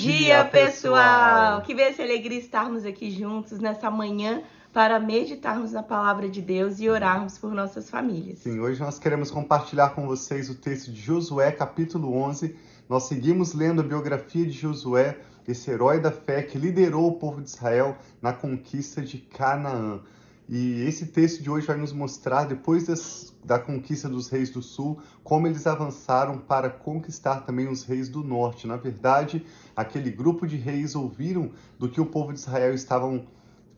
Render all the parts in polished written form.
dia, pessoal! Que bênção e alegria estarmos aqui juntos nessa manhã para meditarmos na palavra de Deus e orarmos por nossas famílias. Sim, hoje nós queremos compartilhar com vocês o texto de Josué, capítulo 11. Nós seguimos lendo a biografia de Josué, esse herói da fé que liderou o povo de Israel na conquista de Canaã. E esse texto de hoje vai nos mostrar, depois da conquista dos reis do sul, como eles avançaram para conquistar também os reis do norte. Na verdade, aquele grupo de reis ouviram do que o povo de Israel estavam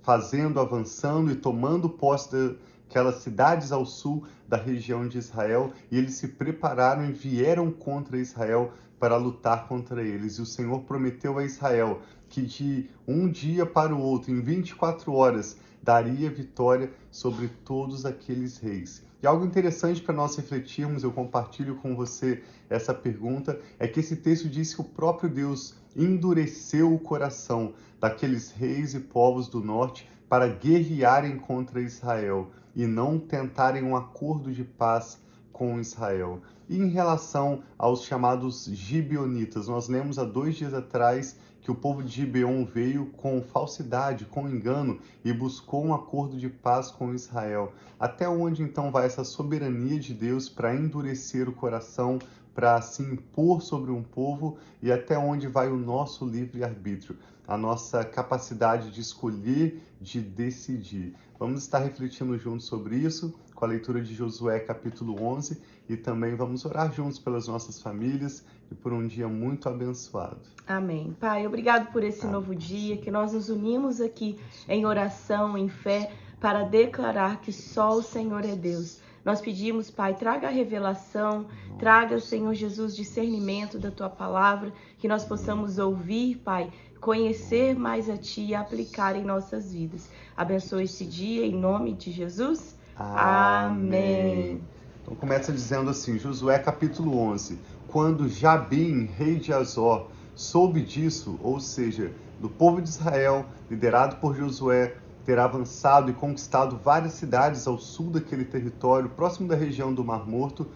fazendo, avançando e tomando posse daquelas cidades ao sul da região de Israel, e eles se prepararam e vieram contra Israel para lutar contra eles. E o Senhor prometeu a Israel que de um dia para o outro, em 24 horas, daria vitória sobre todos aqueles reis. E algo interessante para nós refletirmos, eu compartilho com você essa pergunta, é que esse texto diz que o próprio Deus endureceu o coração daqueles reis e povos do norte para guerrearem contra Israel e não tentarem um acordo de paz com Israel. E em relação aos chamados gibeonitas, nós lemos há 2 dias atrás que o povo de Gibeon veio com falsidade, com engano e buscou um acordo de paz com Israel. Até onde então vai essa soberania de Deus para endurecer o coração, para se impor sobre um povo, e até onde vai o nosso livre-arbítrio, a nossa capacidade de escolher, de decidir. Vamos estar refletindo juntos sobre isso, com a leitura de Josué capítulo 11, e também vamos orar juntos pelas nossas famílias e por um dia muito abençoado. Amém. Pai, obrigado por esse novo dia, que nós nos unimos aqui em oração, em fé, para declarar que só o Senhor é Deus. Nós pedimos, Pai, traga a revelação, traga, Senhor Jesus, discernimento da Tua palavra, que nós possamos ouvir, Pai, conhecer mais a Ti e aplicar em nossas vidas. Abençoe esse dia, em nome de Jesus. Amém. Então começa dizendo assim, Josué capítulo 11, quando Jabim, rei de Azor, soube disso, ou seja, do povo de Israel, liderado por Josué, ter avançado e conquistado várias cidades ao sul daquele território, próximo da região do Mar Morto,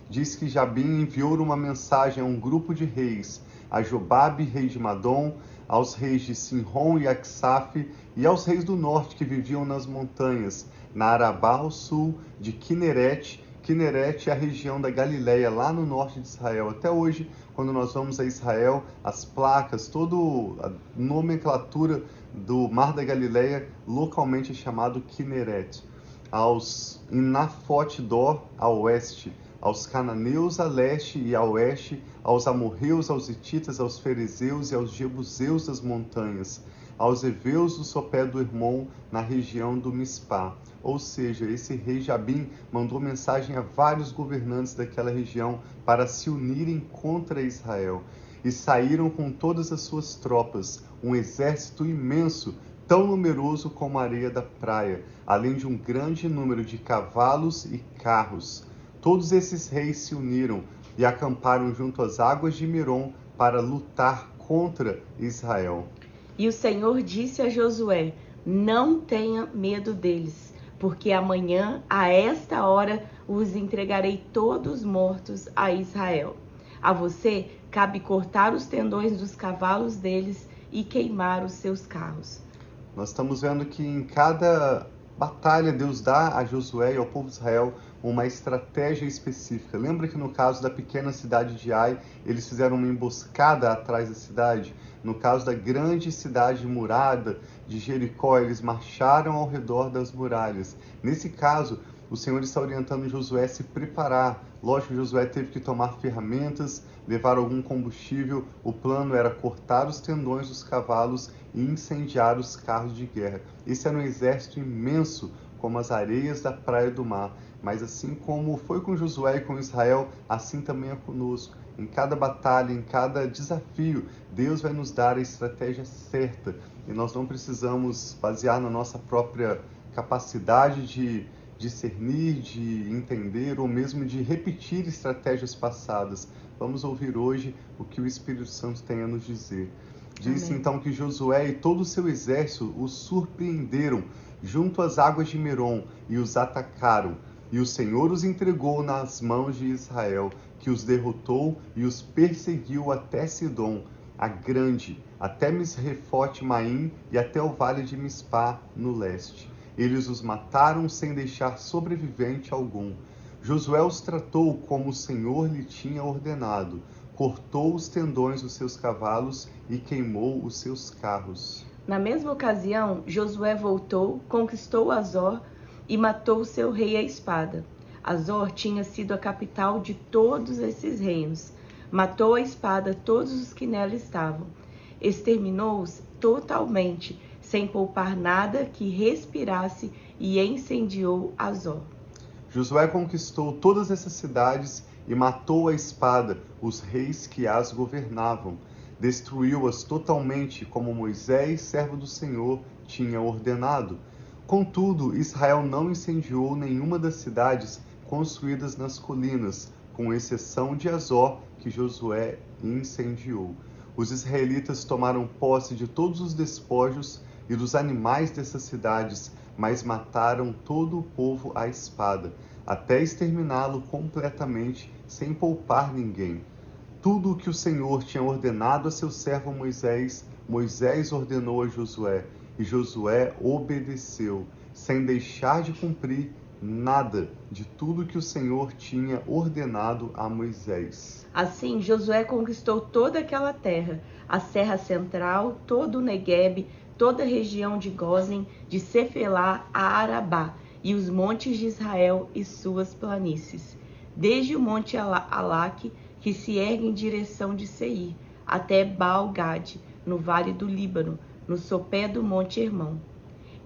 diz que Jabim enviou uma mensagem a um grupo de reis, a Jobabe, rei de Madom, aos reis de Sinrom e Aksaf, e aos reis do norte que viviam nas montanhas, na Arabá ao sul de Quinerete. Quinerete é a região da Galileia, lá no norte de Israel. Até hoje, quando nós vamos a Israel, as placas, toda a nomenclatura do Mar da Galileia, localmente é chamado Quinerete. Aos Nafote Dor, a oeste, aos cananeus a leste e a oeste, aos amorreus, aos hititas, aos ferezeus e aos jebuseus das montanhas, aos heveus do sopé do Hermon, na região do Mispá. Ou seja, esse rei Jabim mandou mensagem a vários governantes daquela região para se unirem contra Israel. E saíram com todas as suas tropas, um exército imenso, tão numeroso como a areia da praia, além de um grande número de cavalos e carros. Todos esses reis se uniram e acamparam junto às águas de Merom para lutar contra Israel. E o Senhor disse a Josué, não tenha medo deles, porque amanhã, a esta hora, os entregarei todos mortos a Israel. A você cabe cortar os tendões dos cavalos deles e queimar os seus carros. Nós estamos vendo que em cada batalha Deus dá a Josué e ao povo de Israel uma estratégia específica. Lembra que no caso da pequena cidade de Ai, eles fizeram uma emboscada atrás da cidade? No caso da grande cidade murada de Jericó, eles marcharam ao redor das muralhas. Nesse caso, o Senhor está orientando Josué a se preparar. Lógico, Josué teve que tomar ferramentas, levar algum combustível. O plano era cortar os tendões dos cavalos e incendiar os carros de guerra. Esse era um exército imenso, como as areias da praia do mar. Mas assim como foi com Josué e com Israel, assim também é conosco. Em cada batalha, em cada desafio, Deus vai nos dar a estratégia certa. E nós não precisamos basear na nossa própria capacidade de discernir, de entender ou mesmo de repetir estratégias passadas. Vamos ouvir hoje o que o Espírito Santo tem a nos dizer. Diz então que Josué e todo o seu exército os surpreenderam junto às águas de Merom e os atacaram. E o Senhor os entregou nas mãos de Israel, que os derrotou e os perseguiu até Sidom. a grande, até Misrefote-Maim e até o vale de Mispá, no leste. Eles os mataram sem deixar sobrevivente algum. Josué os tratou como o Senhor lhe tinha ordenado. Cortou os tendões dos seus cavalos e queimou os seus carros. Na mesma ocasião, Josué voltou, conquistou Azor e matou seu rei à espada. Azor tinha sido a capital de todos esses reinos. Matou à espada todos os que nela estavam. Exterminou-os totalmente, sem poupar nada que respirasse, e incendiou Azor. Josué conquistou todas essas cidades e matou à espada os reis que as governavam. Destruiu-as totalmente, como Moisés, servo do Senhor, tinha ordenado. Contudo, Israel não incendiou nenhuma das cidades construídas nas colinas, com exceção de Azor, que Josué incendiou. Os israelitas tomaram posse de todos os despojos e dos animais dessas cidades, mas mataram todo o povo à espada, até exterminá-lo completamente, sem poupar ninguém. Tudo o que o Senhor tinha ordenado a seu servo Moisés, Moisés ordenou a Josué, e Josué obedeceu, sem deixar de cumprir nada de tudo que o Senhor tinha ordenado a Moisés. Assim, Josué conquistou toda aquela terra, a Serra Central, todo o Neguebe, toda a região de Gósen, de Cefelá a Arabá, e os montes de Israel e suas planícies, desde o monte Alaque, que se ergue em direção de Seir, até Baal-Gade, no vale do Líbano, no sopé do monte Hermão.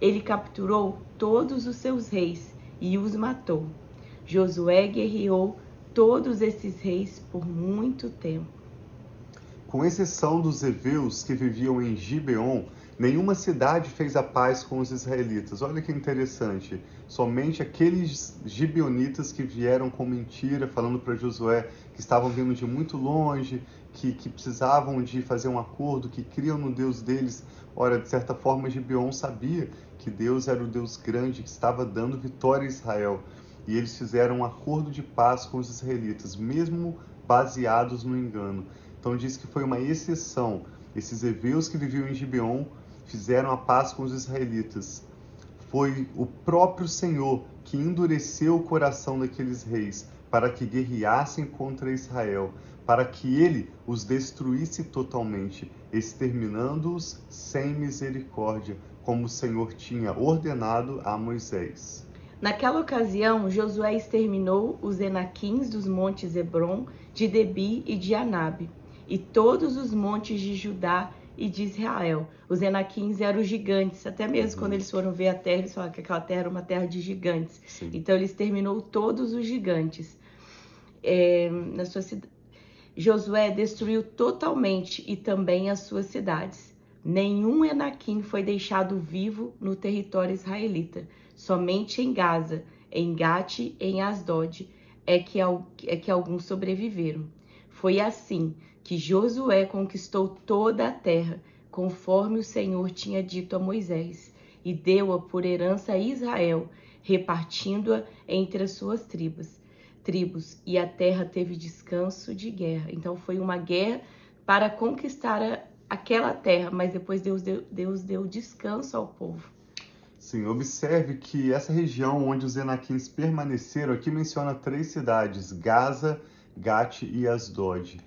Ele capturou todos os seus reis e os matou. Josué guerreou todos esses reis por muito tempo. Com exceção dos heveus que viviam em Gibeon, nenhuma cidade fez a paz com os israelitas. Olha que interessante. Somente aqueles gibeonitas que vieram com mentira, falando para Josué que estavam vindo de muito longe, que precisavam de fazer um acordo, que criam no Deus deles. Ora, de certa forma, Gibeon sabia que Deus era o Deus grande, que estava dando vitória a Israel. E eles fizeram um acordo de paz com os israelitas, mesmo baseados no engano. Então diz que foi uma exceção. Esses heveus que viviam em Gibeon fizeram a paz com os israelitas. Foi o próprio Senhor que endureceu o coração daqueles reis para que guerreassem contra Israel, para que ele os destruísse totalmente, exterminando-os sem misericórdia, como o Senhor tinha ordenado a Moisés. Naquela ocasião, Josué exterminou os Enaquins dos montes Hebron, de Debir e de Anabe, e todos os montes de Judá e de Israel. Os Enaquins eram os gigantes, até mesmo quando eles foram ver a terra, eles falaram que aquela terra era uma terra de gigantes. Sim. Então ele exterminou todos os gigantes. Na sua cidade, Josué destruiu totalmente e também as suas cidades. Nenhum Enaquim foi deixado vivo no território israelita. Somente em Gaza, em Gate e em Asdod é que alguns sobreviveram. Foi assim que Josué conquistou toda a terra, conforme o Senhor tinha dito a Moisés, e deu-a por herança a Israel, repartindo-a entre as suas tribos, e a terra teve descanso de guerra. Então foi uma guerra para conquistar aquela terra, mas depois Deus deu descanso ao povo. Sim, observe que essa região onde os Enaquins permaneceram, aqui menciona 3 cidades, Gaza, Gate e Asdod.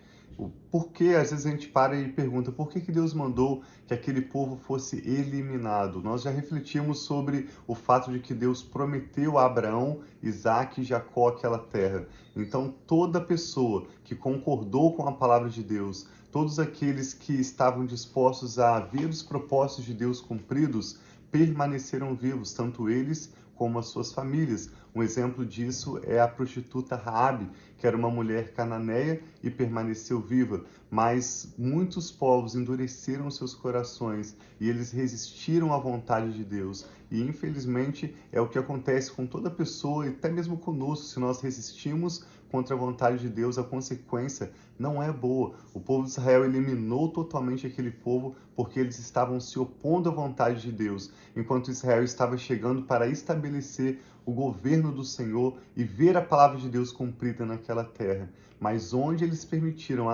Por que, às vezes a gente para e pergunta, por que Deus mandou que aquele povo fosse eliminado? Nós já refletimos sobre o fato de que Deus prometeu a Abraão, Isaque e Jacó aquela terra. Então toda pessoa que concordou com a palavra de Deus, todos aqueles que estavam dispostos a ver os propósitos de Deus cumpridos, permaneceram vivos, tanto eles como as suas famílias. Um exemplo disso é a prostituta Raabe, que era uma mulher cananeia e permaneceu viva, mas muitos povos endureceram seus corações e eles resistiram à vontade de Deus. E infelizmente é o que acontece com toda pessoa e até mesmo conosco, se nós resistimos contra a vontade de Deus, a consequência não é boa. O povo de Israel eliminou totalmente aquele povo porque eles estavam se opondo à vontade de Deus, enquanto Israel estava chegando para estabelecer o governo do Senhor e ver a palavra de Deus cumprida naquela terra. Mas onde eles permitiram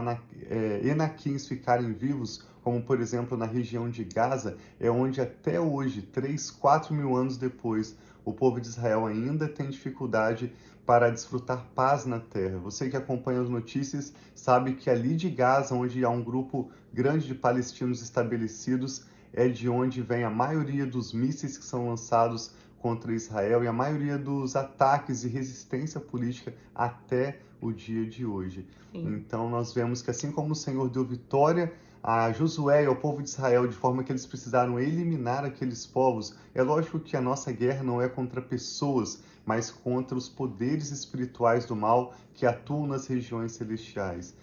Enaquins ficarem vivos, como por exemplo na região de Gaza, é onde até hoje, 3, 4 mil anos depois, o povo de Israel ainda tem dificuldade para desfrutar paz na terra. Você que acompanha as notícias sabe que ali de Gaza, onde há um grupo grande de palestinos estabelecidos, é de onde vem a maioria dos mísseis que são lançados contra Israel e a maioria dos ataques e resistência política até o dia de hoje. Sim. Então nós vemos que assim como o Senhor deu vitória a Josué e ao povo de Israel, de forma que eles precisaram eliminar aqueles povos. É lógico que a nossa guerra não é contra pessoas, mas contra os poderes espirituais do mal que atuam nas regiões celestiais.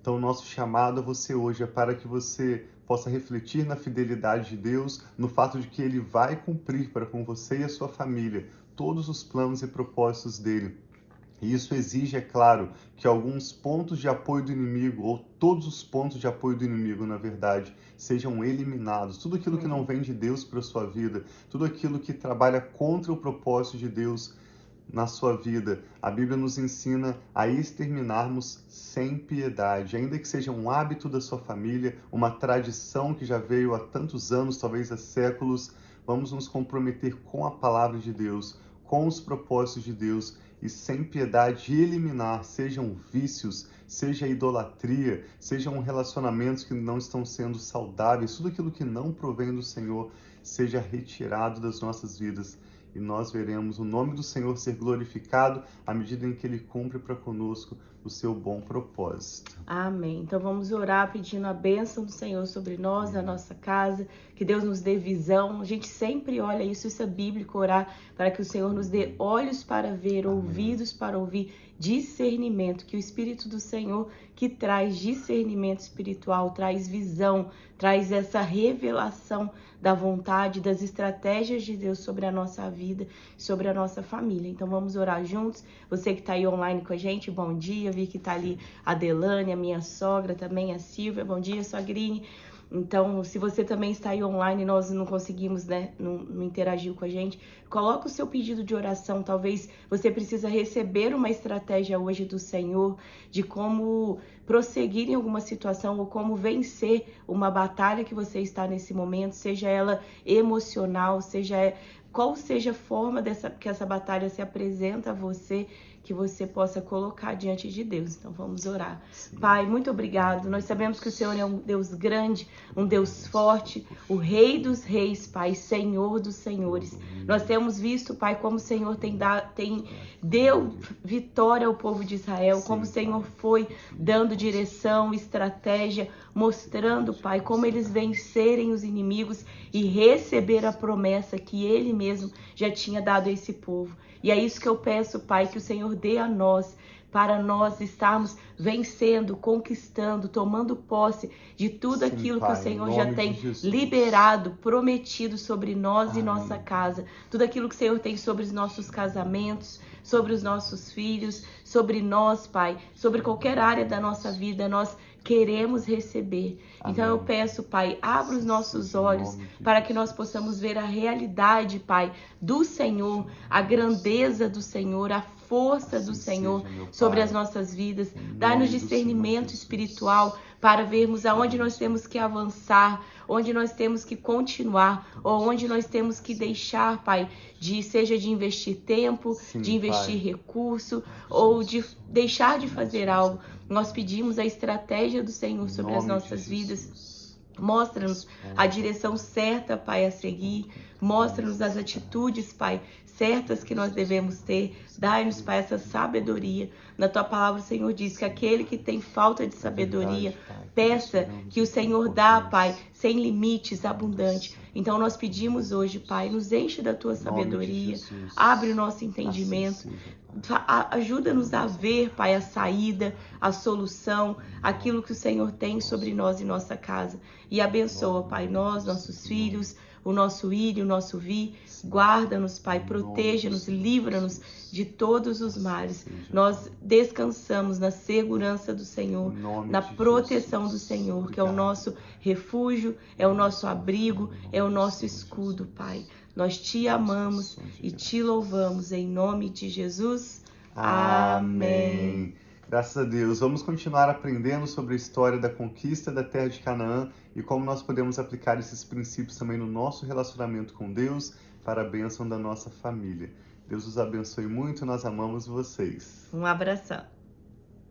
Então, o nosso chamado a você hoje é para que você possa refletir na fidelidade de Deus, no fato de que Ele vai cumprir para com você e a sua família todos os planos e propósitos dele. E isso exige, é claro, que alguns pontos de apoio do inimigo, ou todos os pontos de apoio do inimigo, na verdade, sejam eliminados. Tudo aquilo que não vem de Deus para a sua vida, tudo aquilo que trabalha contra o propósito de Deus na sua vida. A Bíblia nos ensina a exterminarmos sem piedade, ainda que seja um hábito da sua família, uma tradição que já veio há tantos anos, talvez há séculos. Vamos nos comprometer com a palavra de Deus, com os propósitos de Deus, e sem piedade eliminar, sejam vícios, seja idolatria, sejam relacionamentos que não estão sendo saudáveis, tudo aquilo que não provém do Senhor seja retirado das nossas vidas. E nós veremos o nome do Senhor ser glorificado à medida em que Ele cumpre para conosco o seu bom propósito. Amém. Então vamos orar pedindo a bênção do Senhor sobre nós, na nossa casa, que Deus nos dê visão. A gente sempre olha isso é bíblico, orar para que o Senhor nos dê olhos para ver, ouvidos para ouvir, discernimento, que o Espírito do Senhor que traz discernimento espiritual, traz visão, traz essa revelação da vontade, das estratégias de Deus sobre a nossa vida, sobre a nossa família. Então vamos orar juntos. Você que está aí online com a gente, bom dia. Vi que está ali a Delane, a minha sogra também, a Silvia. Bom dia, sogrinha. Então, se você também está aí online e nós não conseguimos, não interagir com a gente, coloca o seu pedido de oração. Talvez você precisa receber uma estratégia hoje do Senhor de como prosseguir em alguma situação ou como vencer uma batalha que você está nesse momento, seja ela emocional, qual seja a forma que essa batalha se apresenta a você, que você possa colocar diante de Deus. Então vamos orar. Sim. Pai, muito obrigado. Nós sabemos que o Senhor é um Deus grande, um Deus forte, o Rei dos Reis, Pai, Senhor dos Senhores. Nós temos visto, Pai, como o Senhor deu vitória ao povo de Israel, como o Senhor foi dando direção, estratégia, mostrando, Pai, como eles vencerem os inimigos e receber a promessa que Ele mesmo já tinha dado a esse povo. E é isso que eu peço, Pai, que o Senhor dê a nós, para nós estarmos vencendo, conquistando, tomando posse de tudo aquilo Pai, que o Senhor já tem liberado, prometido sobre nós e nossa casa. Tudo aquilo que o Senhor tem sobre os nossos casamentos, sobre os nossos filhos, sobre nós, Pai, sobre qualquer área da nossa vida, nós queremos receber. Amém. Então eu peço, Pai, abra os nossos olhos para que nós possamos ver a realidade, Pai, do Senhor, a grandeza do Senhor, a força do Senhor sobre as nossas vidas. Dá-nos discernimento espiritual para vermos aonde nós temos que avançar, onde nós temos que continuar, ou onde nós temos que deixar, Pai, seja de investir tempo, de investir recurso, ou de deixar de fazer algo. Nós pedimos a estratégia do Senhor sobre as nossas vidas. Mostra-nos a direção certa, Pai, a seguir. Mostra-nos as atitudes, Pai, certas que nós devemos ter. Dai-nos, Pai, essa sabedoria. Na Tua palavra, o Senhor diz que aquele que tem falta de sabedoria, peça que o Senhor dá, Pai, sem limites, abundante. Então nós pedimos hoje, Pai, nos enche da Tua sabedoria, abre o nosso entendimento, ajuda-nos a ver, Pai, a saída, a solução, aquilo que o Senhor tem sobre nós e nossa casa. E abençoa, Pai, nós, nossos filhos, o nosso ir e o nosso vir. Guarda-nos, Pai, proteja-nos, livra-nos de todos os males. Nós descansamos na segurança do Senhor, na proteção do Senhor, que é o nosso refúgio, é o nosso abrigo, é o nosso escudo, Pai. Nós te amamos e te louvamos em nome de Jesus. Amém. Graças a Deus. Vamos continuar aprendendo sobre a história da conquista da terra de Canaã e como nós podemos aplicar esses princípios também no nosso relacionamento com Deus para a bênção da nossa família. Deus os abençoe muito, nós amamos vocês. Um abração.